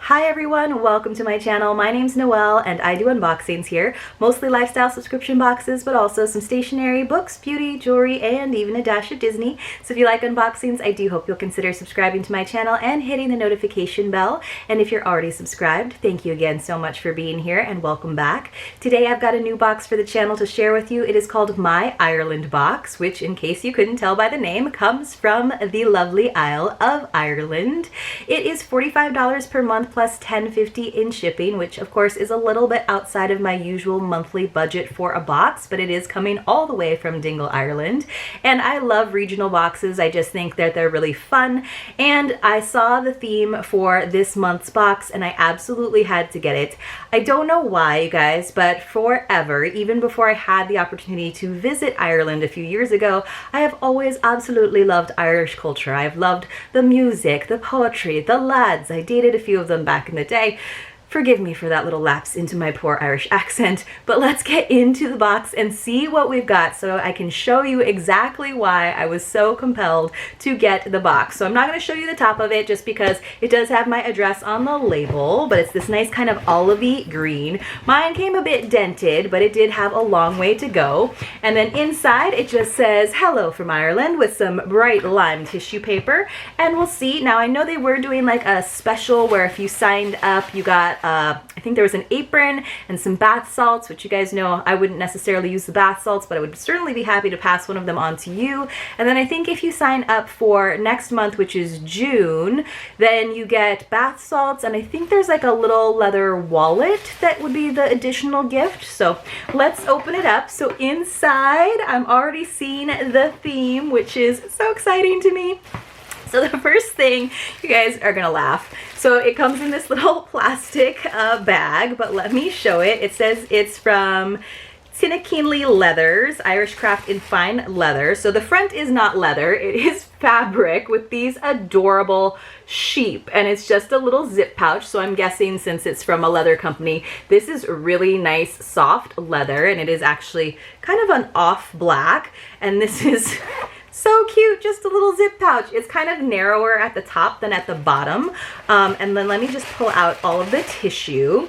Hi everyone, welcome to my channel. My name's Noelle and I do unboxings here, mostly lifestyle subscription boxes, but also some stationery, books, beauty, jewelry, and even a dash of Disney. So if you like unboxings, I do hope you'll consider subscribing to my channel and hitting the notification bell. And if you're already subscribed, thank you again so much for being here and welcome back. Today I've got a new box for the channel to share with you. It is called My Ireland Box, which in case you couldn't tell by the name, comes from the lovely Isle of Ireland. It is $45 per month plus $10.50 in shipping, which of course is a little bit outside of my usual monthly budget for a box, but it is coming all the way from Dingle, Ireland. And I love regional boxes. I just think that they're really fun. And I saw the theme for this month's box and I absolutely had to get it. I don't know why, you guys, but forever, even before I had the opportunity to visit Ireland a few years ago, I have always absolutely loved Irish culture. I've loved the music, the poetry, the lads. I dated a few of them back in the day. Forgive me for that little lapse into my poor Irish accent, but let's get into the box and see what we've got so I can show you exactly why I was so compelled to get the box. So I'm not going to show you the top of it just because it does have my address on the label, but it's this nice kind of olivey green. Mine came a bit dented, but it did have a long way to go. And then inside it just says hello from Ireland with some bright lime tissue paper. And we'll see. Now I know they were doing like a special where if you signed up you got I think there was an apron and some bath salts, which you guys know I wouldn't necessarily use the bath salts, but I would certainly be happy to pass one of them on to you. And then I think if you sign up for next month, which is June, then you get bath salts, and I think there's like a little leather wallet that would be the additional gift. So let's open it up. So inside, I'm already seeing the theme, which is so exciting to me. So the first thing, you guys are gonna laugh. So it comes in this little plastic bag, but let me show it. It says it's from Tinakeenly Leathers, Irish craft in fine leather. So the front is not leather, it is fabric with these adorable sheep, and it's just a little zip pouch. So I'm guessing since it's from a leather company, this is really nice soft leather, and it is actually kind of an off black, and this is so cute, just a little zip pouch. It's kind of narrower at the top than at the bottom. And then let me just pull out all of the tissue.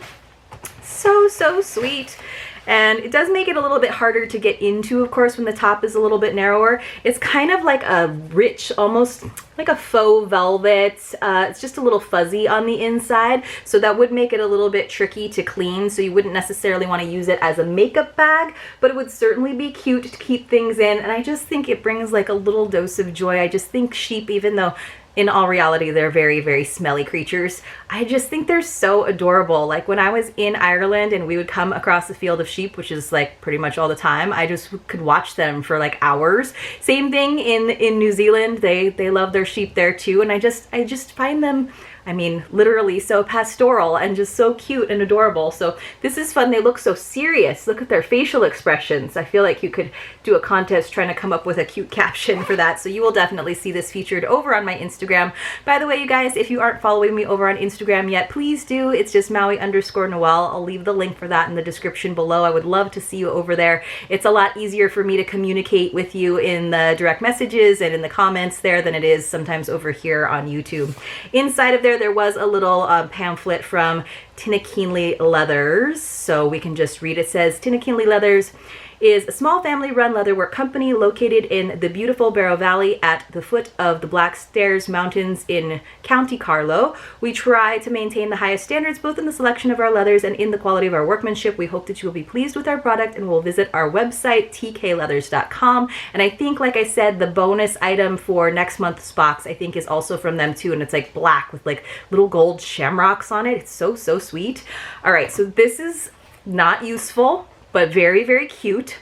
So sweet. And it does make it a little bit harder to get into, of course, when the top is a little bit narrower. It's kind of like a rich, almost like a faux velvet. It's just a little fuzzy on the inside, so that would make it a little bit tricky to clean, so you wouldn't necessarily want to use it as a makeup bag, but it would certainly be cute to keep things in, and I just think it brings like a little dose of joy. I just think sheep, even though in all reality, they're very, very smelly creatures, I just think they're so adorable. Like when I was in Ireland and we would come across a field of sheep, which is like pretty much all the time, I just could watch them for like hours. Same thing in New Zealand. They love their sheep there too. And I just find them, I mean, literally so pastoral and just so cute and adorable. So this is fun. They look so serious. Look at their facial expressions. I feel like you could do a contest trying to come up with a cute caption for that. So you will definitely see this featured over on my Instagram. By the way, you guys, if you aren't following me over on Instagram yet, please do. It's just Maui_Noelle. I'll leave the link for that in the description below. I would love to see you over there. It's a lot easier for me to communicate with you in the direct messages and in the comments there than it is sometimes over here on YouTube. Inside of there was a little pamphlet from Tinakeenly Leathers, so we can just read. It says, Tinakeenly Leathers is a small family-run leatherwork company located in the beautiful Barrow Valley at the foot of the Black Stairs Mountains in County Carlow. We try to maintain the highest standards both in the selection of our leathers and in the quality of our workmanship. We hope that you will be pleased with our product and will visit our website, tkleathers.com. And I think, like I said, the bonus item for next month's box, I think, is also from them too, and it's like black with like little gold shamrocks on it. It's so sweet. All right, so this is not useful, but very, very cute.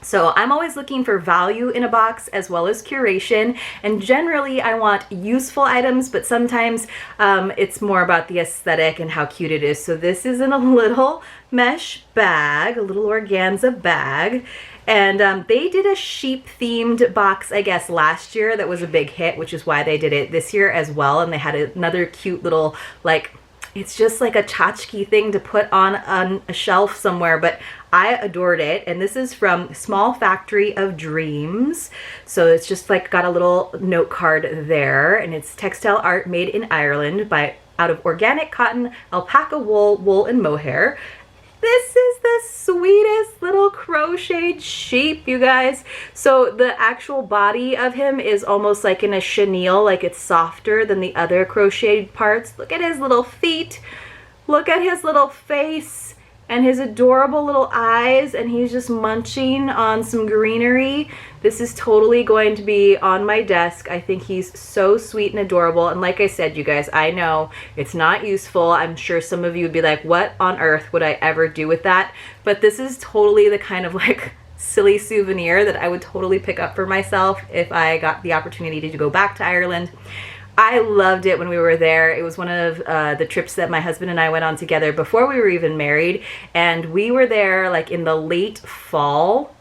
So I'm always looking for value in a box as well as curation, and generally I want useful items, but sometimes it's more about the aesthetic and how cute it is. So this is in a little mesh bag, a little organza bag, and they did a sheep themed box, I guess, last year that was a big hit, which is why they did it this year as well. And they had another cute little, like, it's just like a tchotchke thing to put on a shelf somewhere, but I adored it. And this is from Small Factory of Dreams. So it's just like got a little note card there, and it's textile art made in Ireland by out of organic cotton, alpaca wool, wool, and mohair. This is the sweetest little crocheted sheep, you guys. So the actual body of him is almost like in a chenille, like it's softer than the other crocheted parts. Look at his little feet. Look at his little face and his adorable little eyes, and he's just munching on some greenery. This is totally going to be on my desk. I think he's so sweet and adorable. And like I said, you guys, I know it's not useful. I'm sure some of you would be like, what on earth would I ever do with that? But this is totally the kind of like silly souvenir that I would totally pick up for myself if I got the opportunity to go back to Ireland. I loved it when we were there. It was one of the trips that my husband and I went on together before we were even married. And we were there like in the late fall,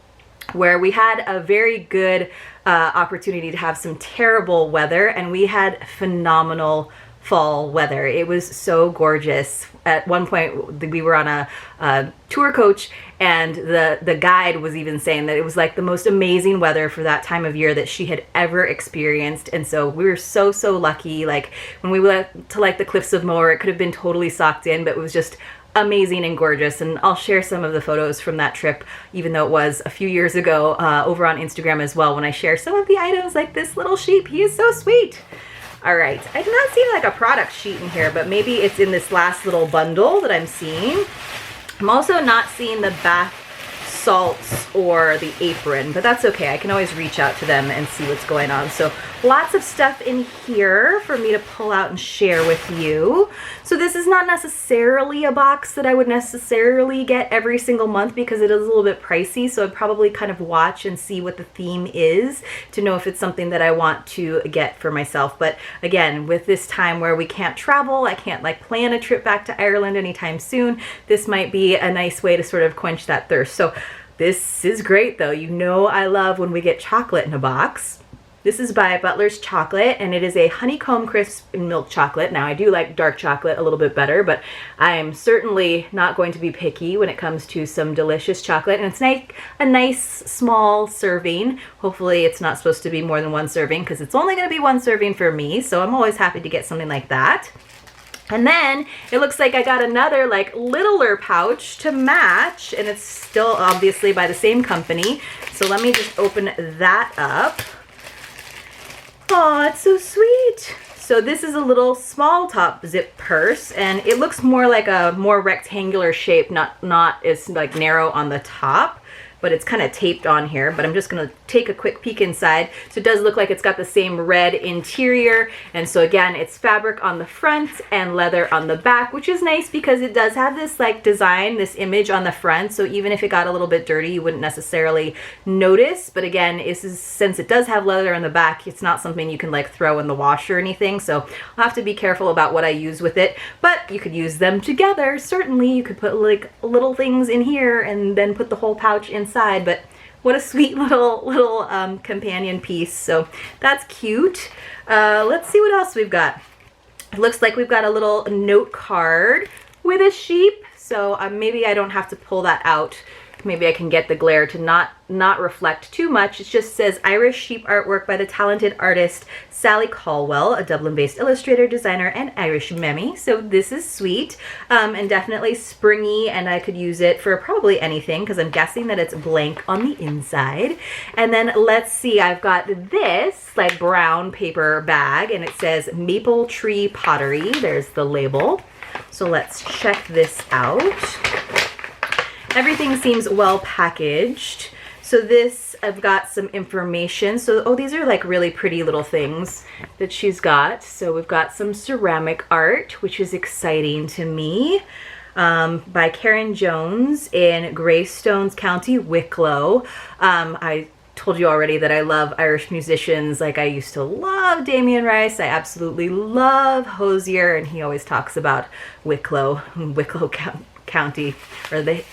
where we had a very good opportunity to have some terrible weather, and we had phenomenal fall weather. It was so gorgeous. At one point we were on a tour coach, and the guide was even saying that it was like the most amazing weather for that time of year that she had ever experienced. And so we were so lucky. Like when we went to like the cliffs of Moher, it could have been totally socked in, but it was just amazing and gorgeous. And I'll share some of the photos from that trip, even though it was a few years ago, over on Instagram as well, when I share some of the items, like this little sheep. He is so sweet. All right, I do not see like a product sheet in here, but maybe it's in this last little bundle that I'm seeing. I'm also not seeing the bath salts or the apron, but that's okay. I can always reach out to them and see what's going on. So lots of stuff in here for me to pull out and share with you. So this is not necessarily a box that I would necessarily get every single month because it is a little bit pricey. So I'd probably kind of watch and see what the theme is to know if it's something that I want to get for myself. But again, with this time where we can't travel, I can't like plan a trip back to Ireland anytime soon, this might be a nice way to sort of quench that thirst. So this is great though. You know I love when we get chocolate in a box. This is by Butler's Chocolate, and it is a honeycomb crisp milk chocolate. Now I do like dark chocolate a little bit better, but I am certainly not going to be picky when it comes to some delicious chocolate. And it's like a nice small serving. Hopefully it's not supposed to be more than one serving because it's only going to be one serving for me. So I'm always happy to get something like that. And then it looks like I got another like littler pouch to match, and it's still obviously by the same company. So let me just open that up. Oh, it's so sweet. So this is a little small top zip purse, and it looks more like a more rectangular shape, not as like narrow on the top, but it's kind of taped on here. But I'm just gonna take a quick peek inside. So it does look like it's got the same red interior. And so again, it's fabric on the front and leather on the back, which is nice because it does have this like design, this image on the front. So even if it got a little bit dirty, you wouldn't necessarily notice. But again, since it does have leather on the back, it's not something you can like throw in the wash or anything. So I'll have to be careful about what I use with it, but you could use them together. Certainly you could put like little things in here and then put the whole pouch inside. But what a sweet little companion piece. So that's cute. Let's see what else we've got. It looks like we've got a little note card with a sheep. So maybe I don't have to pull that out. Maybe I can get the glare to not reflect too much. It just says Irish sheep artwork by the talented artist Sally Caldwell, a Dublin-based illustrator, designer, and Irish mammy. So this is sweet and definitely springy, and I could use it for probably anything because I'm guessing that it's blank on the inside. And then let's see, I've got this like brown paper bag, and it says Maple Tree Pottery. There's the label. So let's check this out. Everything seems well packaged. So this, I've got some information. So, oh, these are like really pretty little things that she's got. So we've got some ceramic art, which is exciting to me, by Karen Jones in Greystones County, Wicklow. I told you already that I love Irish musicians. Like I used to love Damien Rice. I absolutely love Hosier, and he always talks about Wicklow County, or the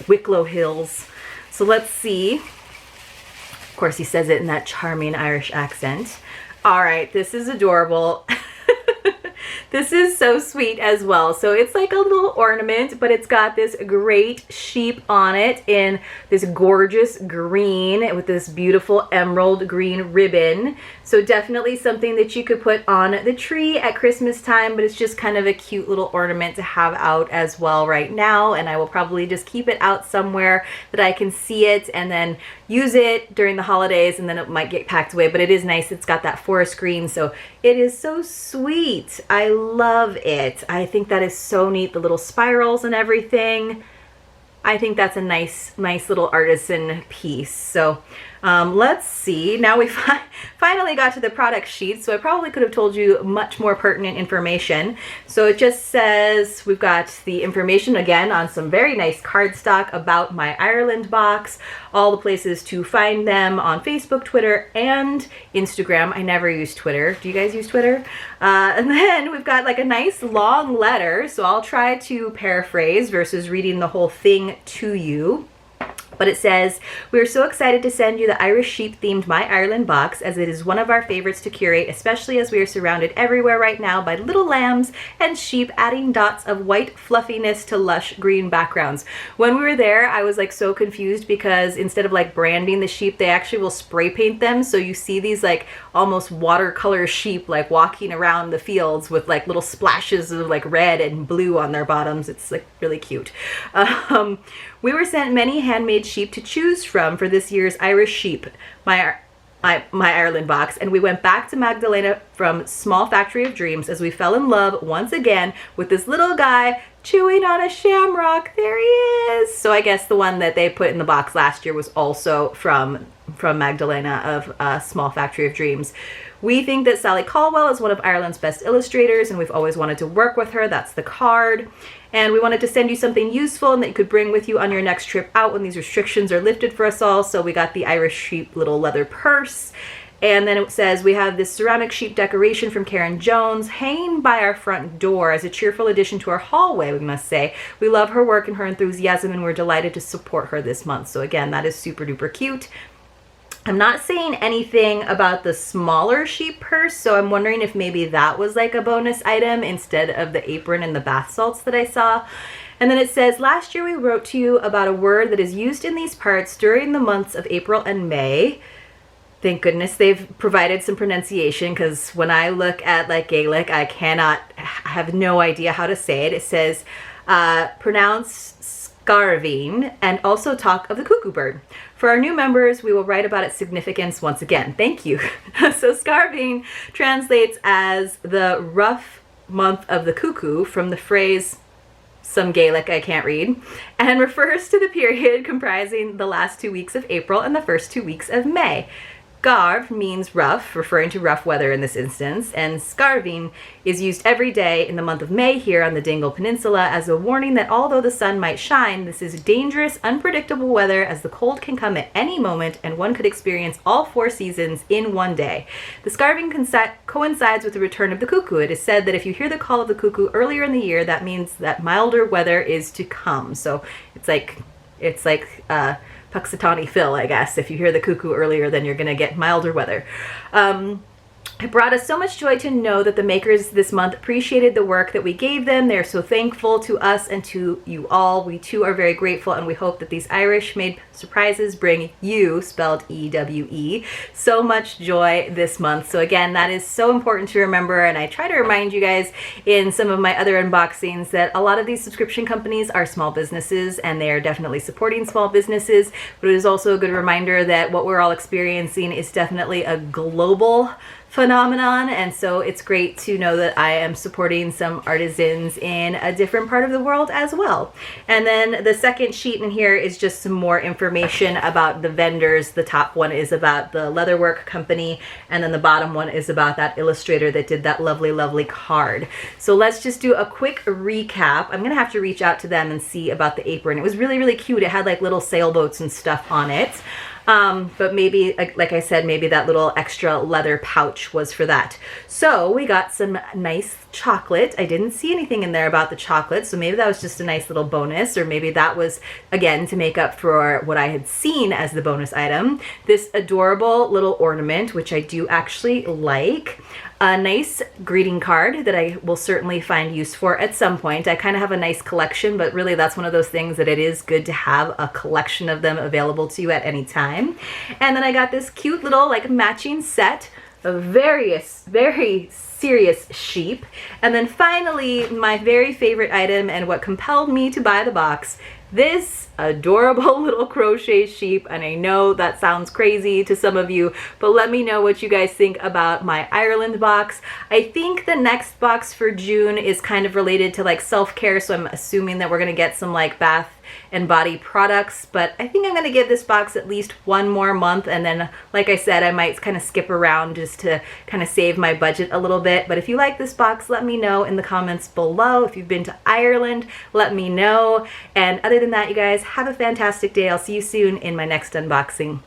Wicklow Hills. So let's see. Of course, he says it in that charming Irish accent. All right, this is adorable. This is so sweet as well. So it's like a little ornament, but it's got this great sheep on it in this gorgeous green with this beautiful emerald green ribbon. So definitely something that you could put on the tree at Christmas time, but it's just kind of a cute little ornament to have out as well right now. And I will probably just keep it out somewhere that I can see it and then use it during the holidays, and then it might get packed away. But it is nice. It's got that forest green, so it is so sweet. I love it. I think that is so neat, the little spirals and everything. I think that's a nice little artisan piece. So let's see. Now we finally got to the product sheet, so I probably could have told you much more pertinent information. So it just says we've got the information again on some very nice cardstock about my Ireland box, all the places to find them on Facebook, Twitter, and Instagram. I never use Twitter. Do you guys use Twitter? And then we've got like a nice long letter, so I'll try to paraphrase versus reading the whole thing to you. But it says, "We are so excited to send you the Irish sheep themed My Ireland box, as it is one of our favorites to curate, especially as we are surrounded everywhere right now by little lambs and sheep, adding dots of white fluffiness to lush green backgrounds." When we were there, I was like so confused because instead of like branding the sheep, they actually will spray paint them. So you see these like almost watercolor sheep like walking around the fields with like little splashes of like red and blue on their bottoms. It's like really cute. We were sent many handmade sheep to choose from for this year's Irish sheep, my Ireland box, and we went back to Magdalena from Small Factory of Dreams as we fell in love once again with this little guy chewing on a shamrock. There he is. So I guess the one that they put in the box last year was also from Magdalena of Small Factory of Dreams. We think that Sally Caldwell is one of Ireland's best illustrators, and we've always wanted to work with her. That's the card. And we wanted to send you something useful and that you could bring with you on your next trip out when these restrictions are lifted for us all. So we got the Irish sheep little leather purse. And then it says we have this ceramic sheep decoration from Karen Jones hanging by our front door as a cheerful addition to our hallway, we must say. We love her work and her enthusiasm, and we're delighted to support her this month. So again, that is super duper cute. I'm not saying anything about the smaller sheep purse, so I'm wondering if maybe that was like a bonus item instead of the apron and the bath salts that I saw. And then it says, "Last year we wrote to you about a word that is used in these parts during the months of April and May." Thank goodness they've provided some pronunciation, because when I look at like Gaelic, I have no idea how to say it. It says, pronounce scarving, and also talk of the cuckoo bird. For our new members, we will write about its significance once again. Thank you. So scarving translates as the rough month of the cuckoo, from the phrase, some Gaelic I can't read, and refers to the period comprising the last 2 weeks of April and the first 2 weeks of May. Garv means rough, referring to rough weather in this instance, and scarving is used every day in the month of May here on the Dingle Peninsula as a warning that although the sun might shine, this is dangerous, unpredictable weather, as the cold can come at any moment and one could experience all 4 seasons in one day. The scarving coincides with the return of the cuckoo. It is said that if you hear the call of the cuckoo earlier in the year, that means that milder weather is to come. So it's like Puxatawny Phil, I guess. If you hear the cuckoo earlier, then you're going to get milder weather. It brought us so much joy to know that the makers this month appreciated the work that we gave them. They're so thankful to us and to you all. We too are very grateful, and we hope that these Irish-made surprises bring you, spelled E-W-E, so much joy this month. So again, that is so important to remember, and I try to remind you guys in some of my other unboxings that a lot of these subscription companies are small businesses, and they are definitely supporting small businesses, but it is also a good reminder that what we're all experiencing is definitely a global phenomenon, and so it's great to know that I am supporting some artisans in a different part of the world as well. And then the second sheet in here is just some more information about the vendors. The top one is about the leatherwork company, and then the bottom one is about that illustrator that did that lovely card. So let's just do a quick recap. I'm gonna have to reach out to them and see about the apron. It was really cute. It had like little sailboats and stuff on it. But maybe, like I said, maybe that little extra leather pouch was for that. So we got some nice chocolate. I didn't see anything in there about the chocolate, so maybe that was just a nice little bonus, or maybe that was, again, to make up for what I had seen as the bonus item. This adorable little ornament, which I do actually like. a nice greeting card that I will certainly find use for at some point. I kind of have a nice collection, but really that's one of those things that it is good to have a collection of them available to you at any time. And then I got this cute little like matching set of various, very serious sheep. And then finally, my very favorite item and what compelled me to buy the box, this adorable little crochet sheep. And I know that sounds crazy to some of you, but let me know what you guys think about my Ireland box. I think the next box for June is kind of related to like self-care, so I'm assuming that we're gonna get some like bath and body products, but I think I'm gonna give this box at least one more month, and then like I said, I might kind of skip around just to kind of save my budget a little bit. But if you like this box, let me know in the comments below. If you've been to Ireland, let me know. And other than that, you guys have a fantastic day. I'll see you soon in my next unboxing.